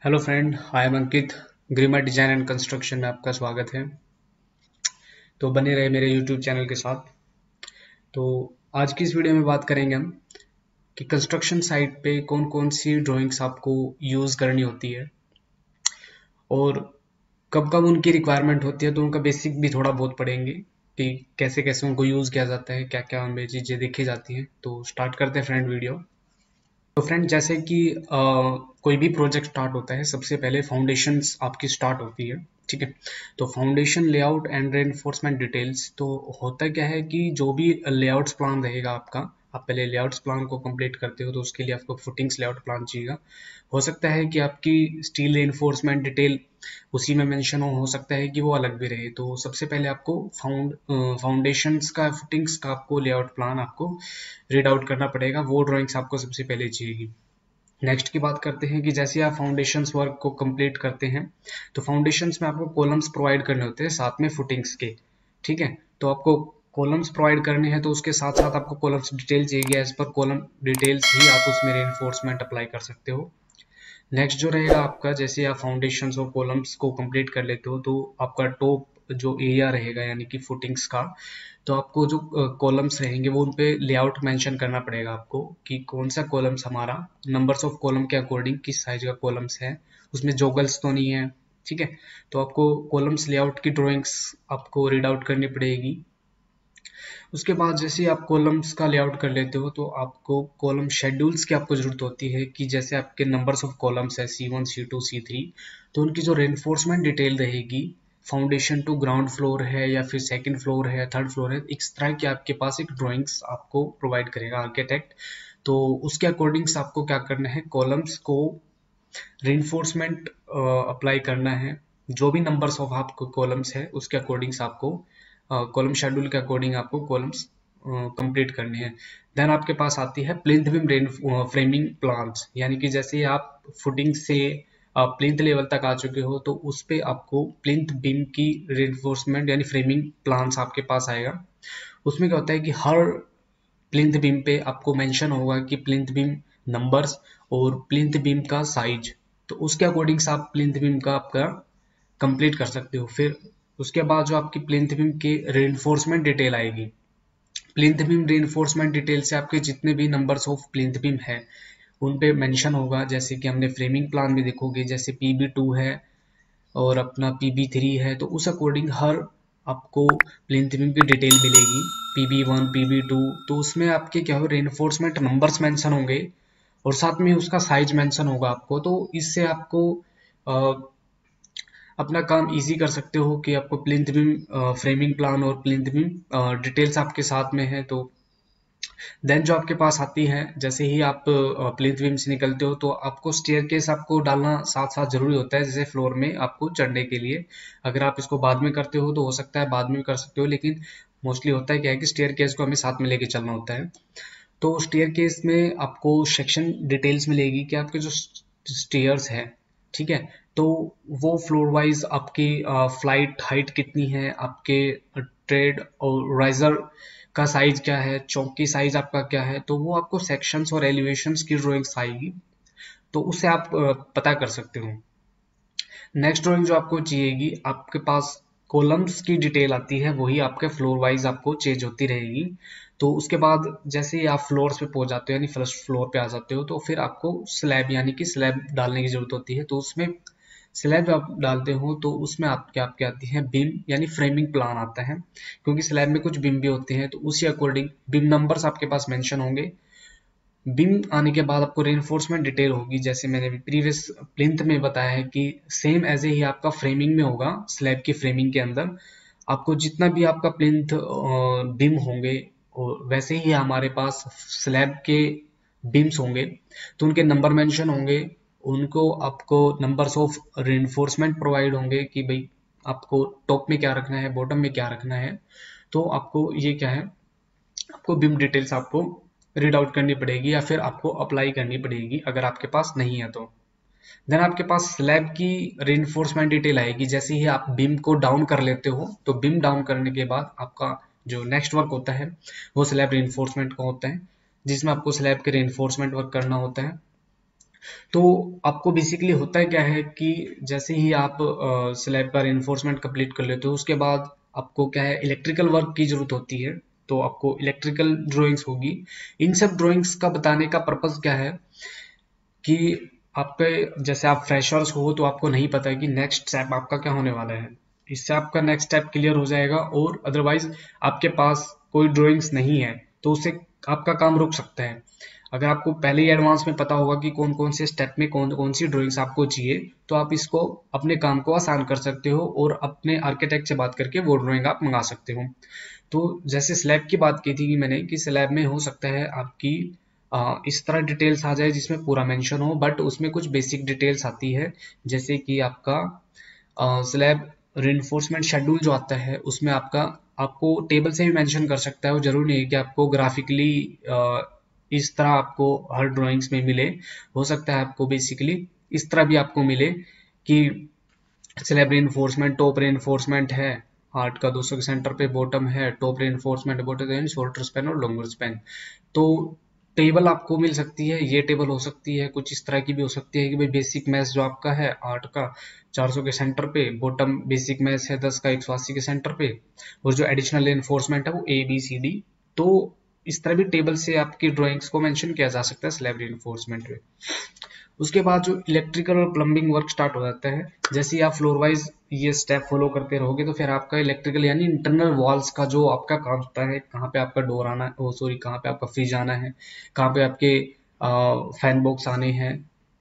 Hello friend, I am Ankit. ग्रीमा design and construction में आपका स्वागत है। तो बने रहे मेरे यूट्यूब चैनल के साथ। तो आज की इस वीडियो में बात करेंगे हम कि कंस्ट्रक्शन साइट पे कौन कौन सी ड्राइंग्स आपको यूज़ करनी होती है और कब कब उनकी रिक्वायरमेंट होती है। तो उनका बेसिक भी थोड़ा बहुत पढ़ेंगे कि कैसे कैसे उनको यूज़ किया जाता है, क्या क्या उनमें चीज़ें देखी जाती हैं। तो स्टार्ट करते हैं फ्रेंड वीडियो। तो फ्रेंड, जैसे कि कोई भी प्रोजेक्ट स्टार्ट होता है, सबसे पहले फाउंडेशंस आपकी स्टार्ट होती है। ठीक है। तो foundation layout and reinforcement details. तो होता क्या है कि जो भी लेआउट्स प्लान रहेगा आपका, आप पहले लेआउट्स प्लान को कंप्लीट करते हो तो उसके लिए आपको फुटिंग्स लेआउट प्लान चाहिएगा। हो सकता है कि आपकी स्टील रेनफोर्समेंट डिटेल उसी में मेंशन हो सकता है कि वो अलग भी रहे। तो सबसे पहले आपको फाउंडेशंस का, फुटिंग्स का आपको लेआउट प्लान आपको रीड आउट करना पड़ेगा। वो ड्राइंग्स आपको सबसे पहले चाहिए। नेक्स्ट की बात करते हैं कि जैसे आप फाउंडेशंस वर्क को कंप्लीट करते हैं तो फाउंडेशंस में आपको कॉलम्स प्रोवाइड करने होते हैं साथ में फुटिंग्स के। ठीक है। तो आपको कॉलम्स प्रोवाइड करने हैं तो उसके साथ साथ आपको कॉलम्स डिटेल चाहिए। एज पर कॉलम डिटेल्स ही आप उसमें रेनफोर्समेंट अप्लाई कर सकते हो। नेक्स्ट जो रहेगा आपका, जैसे आप फाउंडेशंस और कॉलम्स को कंप्लीट कर लेते हो तो आपका टॉप जो एरिया रहेगा यानी कि फुटिंग्स का, तो आपको जो कॉलम्स रहेंगे वो उन पे लेआउट मेंशन करना पड़ेगा आपको कि कौन सा कॉलम्स हमारा नंबर्स ऑफ कॉलम के अकॉर्डिंग किस साइज का कॉलम्स है, उसमें जोगल्स तो नहीं है। ठीक है। तो आपको कॉलम्स लेआउट की ड्राइंग्स आपको रीड आउट करनी पड़ेगी। उसके बाद जैसे आप कॉलम्स का लेआउट कर लेते हो तो आपको कॉलम शेड्यूल्स की आपको जरूरत होती है कि जैसे आपके नंबर्स ऑफ कॉलम्स है C1 C2 C3, तो उनकी जो रेनफोर्समेंट डिटेल रहेगी, फाउंडेशन टू ग्राउंड फ्लोर है या फिर सेकंड फ्लोर है, थर्ड फ्लोर है, इस तरह की आपके पास एक ड्राइंग्स आपको प्रोवाइड करेगा आर्किटेक्ट। तो उसके अकॉर्डिंग्स आपको क्या करना है, कॉलम्स को रेनफोर्समेंट अप्लाई करना है। जो भी नंबर्स ऑफ आपको कॉलम्स है उसके अकॉर्डिंग्स आपको कॉलम शेड्यूल के अकॉर्डिंग आपको कॉलम्स कंप्लीट करने हैं। देन आपके पास आती है plinth beam rain framing plans, यानी कि जैसे आप फुटिंग से प्लिंथ लेवल तक आ चुके हो तो उस पे आपको प्लिंथ बीम की रेनफोर्समेंट यानी फ्रेमिंग प्लान्स आपके पास आएगा। उसमें क्या होता है कि हर प्लिंथ बीम पे आपको मेंशन होगा कि प्लिंथ बीम नंबर्स और प्लिंथ बीम का साइज। तो उसके अकॉर्डिंग से आप प्लिंथ बीम का आपका कंप्लीट कर सकते हो। फिर उसके बाद जो आपकी प्लिंथ बीम की रेनफोर्समेंट डिटेल आएगी, प्लिंथ बीम रेनफोर्समेंट डिटेल से आपके जितने भी नंबर्स ऑफ प्लिंथ बीम है उन पे मेंशन होगा। जैसे कि हमने फ्रेमिंग प्लान में देखोगे, जैसे PB2 है और अपना PB3 है, तो उस अकॉर्डिंग हर आपको प्लिंथ बीम की डिटेल मिलेगी। PB1 PB2, तो उसमें आपके क्या हो, रेनफोर्समेंट नंबर्स मेंशन होंगे और साथ में उसका साइज मेंशन होगा आपको। तो इससे आपको अपना काम इजी कर सकते हो कि आपको प्लिंथ बीम फ्रेमिंग प्लान और प्लिंथ बीम डिटेल्स आपके साथ में है। तो देन जो आपके पास आती है, जैसे ही आप प्लिंथ बीम से निकलते हो तो आपको स्टेयरकेस आपको डालना साथ साथ जरूरी होता है, जैसे फ्लोर में आपको चढ़ने के लिए। अगर आप इसको बाद में करते हो तो हो सकता है बाद में भी कर सकते हो, लेकिन मोस्टली होता है क्या है कि स्टेयरकेस को हमें साथ में लेके चलना होता है। तो स्टेयरकेस में आपको सेक्शन डिटेल्स मिलेगी कि आपके जो स्टेयर्स है, ठीक है, तो वो फ्लोर वाइज आपकी फ्लाइट हाइट कितनी है, आपके ट्रेड और राइजर का साइज क्या है, चौक की साइज आपका क्या है, तो वो आपको सेक्शंस और एलिवेशंस की ड्राइंग्स आएगी। तो उससे आप पता कर सकते हो। नेक्स्ट ड्राइंग जो आपको चाहिएगी, आपके पास कॉलम्स की डिटेल आती है, वही आपके फ्लोर वाइज आपको चेंज होती रहेगी। तो उसके बाद जैसे ही आप फ्लोर्स पे पहुंच जाते हो यानी फर्स्ट फ्लोर पे आ जाते हो तो फिर आपको स्लैब यानी कि स्लैब डालने की जरूरत होती है। तो उसमें स्लैब आप डालते हो तो उसमें आपके आपके आती है बीम यानी फ्रेमिंग प्लान आता है, क्योंकि स्लैब में कुछ बीम भी होते हैं। तो उसी अकॉर्डिंग बीम नंबर्स आपके पास मेंशन होंगे। बीम आने के बाद आपको रेनफोर्समेंट डिटेल होगी, जैसे मैंने प्रीवियस प्लिंथ में बताया है कि सेम ऐसे ही आपका फ्रेमिंग में होगा। स्लैब की फ्रेमिंग के अंदर आपको जितना भी आपका प्लिंथ बीम होंगे और वैसे ही हमारे पास स्लैब के बीम्स होंगे, तो उनके नंबर मेंशन होंगे। उनको आपको नंबर्स ऑफ रेनफोर्समेंट प्रोवाइड होंगे कि भाई आपको टॉप में क्या रखना है, बॉटम में क्या रखना है। तो आपको ये क्या है, आपको बीम डिटेल्स आपको रीड आउट करनी पड़ेगी या फिर आपको अप्लाई करनी पड़ेगी अगर आपके पास नहीं है तो। देन आपके पास स्लैब की रेनफोर्समेंट डिटेल आएगी। जैसे ही आप बीम को डाउन कर लेते हो तो बीम डाउन करने के बाद आपका जो नेक्स्ट वर्क होता है वो स्लैब रेनफोर्समेंट का होता है, जिसमें आपको स्लैब के रेनफोर्समेंट वर्क करना होता है। तो आपको बेसिकली होता क्या है कि जैसे ही आप स्लैब का रेनफोर्समेंट कंप्लीट कर लेते हो उसके बाद आपको क्या है इलेक्ट्रिकल वर्क की जरूरत होती है। तो आपको इलेक्ट्रिकल ड्राइंग्स होगी। इन सब ड्राइंग्स का बताने का पर्पस क्या है कि आपके जैसे आप फ्रेशर्स हो तो आपको नहीं पता है कि नेक्स्ट स्टेप आपका क्या होने वाला है। इससे आपका नेक्स्ट स्टेप क्लियर हो जाएगा, और अदरवाइज आपके पास कोई ड्राइंग्स नहीं है तो उससे आपका काम रुक सकता है। अगर आपको पहले ही एडवांस में पता होगा कि कौन कौन से स्टेप में कौन कौन सी ड्राइंग्स आपको चाहिए, तो आप इसको अपने काम को आसान कर सकते हो और अपने आर्किटेक्ट से बात करके वो ड्राइंग आप मंगा सकते हो। तो जैसे स्लैब की बात की थी कि मैंने कि स्लैब में हो सकता है आपकी इस तरह डिटेल्स आ जाए जिसमें पूरा मेंशन हो, बट उसमें कुछ बेसिक डिटेल्स आती है। जैसे कि आपका स्लैब रिइंफोर्समेंट शेड्यूल जो आता है उसमें आपका आपको टेबल से भी मेंशन कर सकता है, वो जरूरी नहीं है कि आपको ग्राफिकली इस तरह आपको हर ड्राइंग्स में मिले। हो सकता है आपको बेसिकली इस तरह भी आपको मिले कि स्लैब रिइंफोर्समेंट टॉप रिइंफोर्समेंट है, हार्ट का 200 के सेंटर पे बॉटम है, top reinforcement bottom shoulder span और लॉन्गर स्पैन। तो टेबल आपको मिल सकती है, ये टेबल हो सकती है, कुछ इस तरह की भी हो सकती है कि भाई बेसिक मैथ जो आपका है 8 का 400 के सेंटर पे, बॉटम बेसिक मैथ है 10 का 180 के सेंटर पे, और जो एडिशनल इन्फोर्समेंट है वो ABCD। तो इस तरह भी टेबल से आपकी ड्राइंग्स को मेंशन किया जा सकता है स्लैब रिइंफोर्समेंट में। उसके बाद जो इलेक्ट्रिकल और प्लम्बिंग वर्क स्टार्ट हो जाता है, जैसे ही आप फ्लोर वाइज ये स्टेप फॉलो करते रहोगे तो फिर आपका इलेक्ट्रिकल यानी इंटरनल वॉल्स का जो आपका काम होता है, कहाँ पे आपका डोर आना है, ओ सॉरी कहाँ पे आपका फ्रिज आना है, कहाँ पे आपके फैन बॉक्स आने हैं,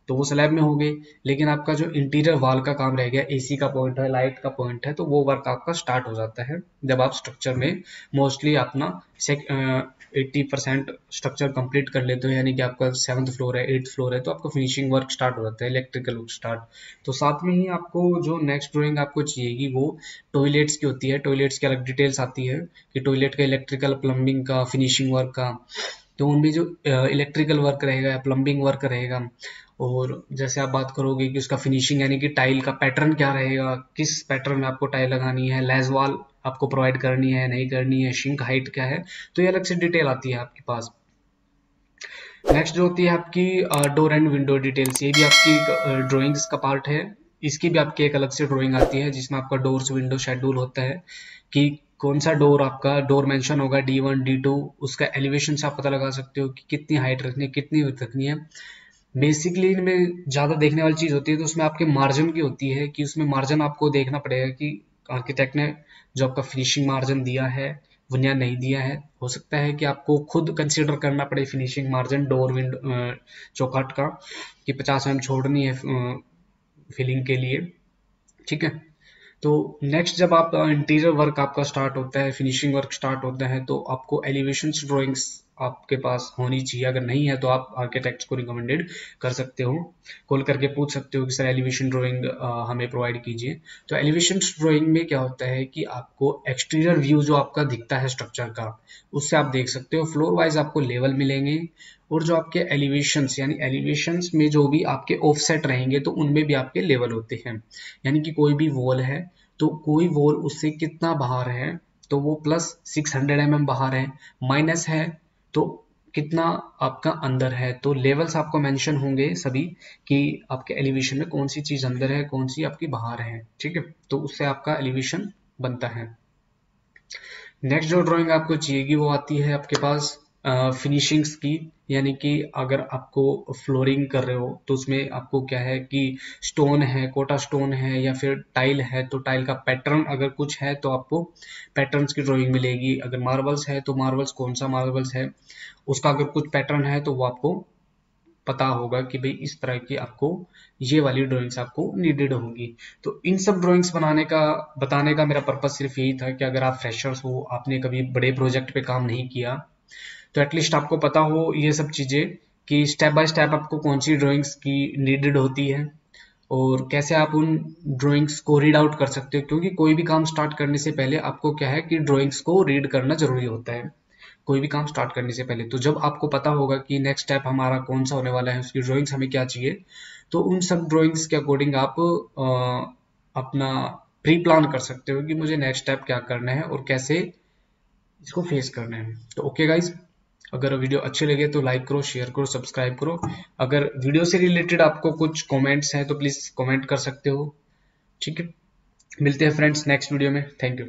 तो वो स्लैब में हो गए। लेकिन आपका जो इंटीरियर वॉल का काम रह गया, AC का पॉइंट है, लाइट का पॉइंट है, तो वो वर्क आपका स्टार्ट हो जाता है जब आप स्ट्रक्चर में मोस्टली अपना 80% स्ट्रक्चर कंप्लीट कर लेते हो, यानी कि आपका 7th फ्लोर है 8th फ्लोर है, तो आपका फिनिशिंग वर्क स्टार्ट हो जाता है, इलेक्ट्रिकल वर्क स्टार्ट। तो साथ में ही आपको जो नेक्स्ट ड्राइंग आपको चाहिएगी वो टॉयलेट्स की होती है। टॉयलेट्स की अलग डिटेल्स आती है कि टॉयलेट का इलेक्ट्रिकल प्लम्बिंग का फिनिशिंग वर्क का, तो उनमें जो इलेक्ट्रिकल वर्क रहेगा या प्लम्बिंग वर्क रहेगा, और जैसे आप बात करोगे कि उसका फिनिशिंग यानी कि टाइल का पैटर्न क्या रहेगा, किस पैटर्न में आपको टाइल लगानी है, लेस वॉल आपको प्रोवाइड करनी है नहीं करनी है, शिंक हाइट क्या है, तो ये अलग से डिटेल आती है आपके पास। नेक्स्ट जो होती है आपकी डोर एंड विंडो डिटेल्स, ये भी आपकी ड्राइंग्स का पार्ट है। इसकी भी आपकी एक अलग से ड्राइंग आती है जिसमें आपका डोर्स विंडो शेड्यूल होता है कि कौन सा डोर आपका डोर मेंशन होगा D1 D2, उसका एलिवेशन से आप पता लगा सकते हो कि कितनी हाइट रखनी है कितनी विड्थ रखनी है। बेसिकली इनमें ज्यादा देखने वाली चीज होती है तो उसमें आपके मार्जिन की होती है कि उसमें मार्जिन आपको देखना पड़ेगा कि आर्किटेक्ट ने जो आपका फिनिशिंग मार्जिन दिया है बुनियाद नहीं दिया है। हो सकता है कि आपको खुद कंसिडर करना पड़े फिनिशिंग मार्जिन डोर विंडो चौखट का कि 50 mm छोड़नी है फिलिंग के लिए। ठीक है। तो नेक्स्ट जब आप इंटीरियर वर्क आपका स्टार्ट होता है, फिनिशिंग वर्क स्टार्ट होता है, तो आपको एलिवेशन ड्राइंग्स आपके पास होनी चाहिए। अगर नहीं है तो आप आर्किटेक्ट्स को रिकमेंडेड कर सकते हो, कॉल करके पूछ सकते हो कि सर एलिवेशन ड्राइंग हमें प्रोवाइड कीजिए। तो एलिवेशन ड्राइंग में क्या होता है कि आपको एक्सटीरियर व्यू जो आपका दिखता है स्ट्रक्चर का, उससे आप देख सकते हो फ्लोर वाइज आपको लेवल मिलेंगे, और जो आपके एलिवेशंस यानी एलिवेशंस में जो भी आपके ऑफसेट रहेंगे तो उनमें भी आपके लेवल होते हैं। यानी कि कोई भी वॉल है तो कोई वॉल उससे कितना बाहर है, तो वो प्लस 600 mm बाहर है, माइनस है तो कितना आपका अंदर है। तो लेवल्स आपको मेंशन होंगे सभी कि आपके एलिवेशन में कौन सी चीज अंदर है कौन सी आपकी बाहर है। ठीक है, तो उससे आपका एलिवेशन बनता है। नेक्स्ट जो ड्राइंग आपको चाहिएगी वो आती है आपके पास फिनिशिंग्स की, यानी कि अगर आपको फ्लोरिंग कर रहे हो तो उसमें आपको क्या है कि स्टोन है, कोटा स्टोन है या फिर टाइल है, तो टाइल का पैटर्न अगर कुछ है तो आपको पैटर्न्स की ड्राइंग मिलेगी। अगर मार्बल्स है तो मार्बल्स कौन सा मार्बल्स है उसका अगर कुछ पैटर्न है तो वो आपको पता होगा कि भाई इस तरह की आपको ये वाली ड्राइंग्स आपको नीडेड होंगी। तो इन सब ड्राइंग्स बनाने का बताने का मेरा पर्पस सिर्फ यही था कि अगर आप फ्रेशर्स हो, आपने कभी बड़े प्रोजेक्ट पे काम नहीं किया, तो एटलीस्ट आपको पता हो ये सब चीजें कि स्टेप बाय स्टेप आपको कौन सी ड्राइंग्स की नीडेड होती है और कैसे आप उन ड्राइंग्स को रीड आउट कर सकते हो। क्योंकि कोई भी काम स्टार्ट करने से पहले आपको क्या है कि ड्राइंग्स को रीड करना जरूरी होता है, कोई भी काम स्टार्ट करने से पहले। तो जब आपको पता होगा कि नेक्स्ट स्टेप हमारा कौन सा होने वाला है, उसकी ड्राइंग्स हमें क्या चाहिए, तो उन सब ड्राइंग्स के अकॉर्डिंग आप अपना प्री प्लान कर सकते हो कि मुझे नेक्स्ट स्टेप क्या करना है और कैसे इसको फेस करना है। तो ओके गाइज, अगर वीडियो अच्छे लगे तो लाइक करो, शेयर करो, सब्सक्राइब करो। अगर वीडियो से रिलेटेड आपको कुछ कमेंट्स हैं तो प्लीज़ कमेंट कर सकते हो। ठीक है, मिलते हैं फ्रेंड्स नेक्स्ट वीडियो में। Thank you.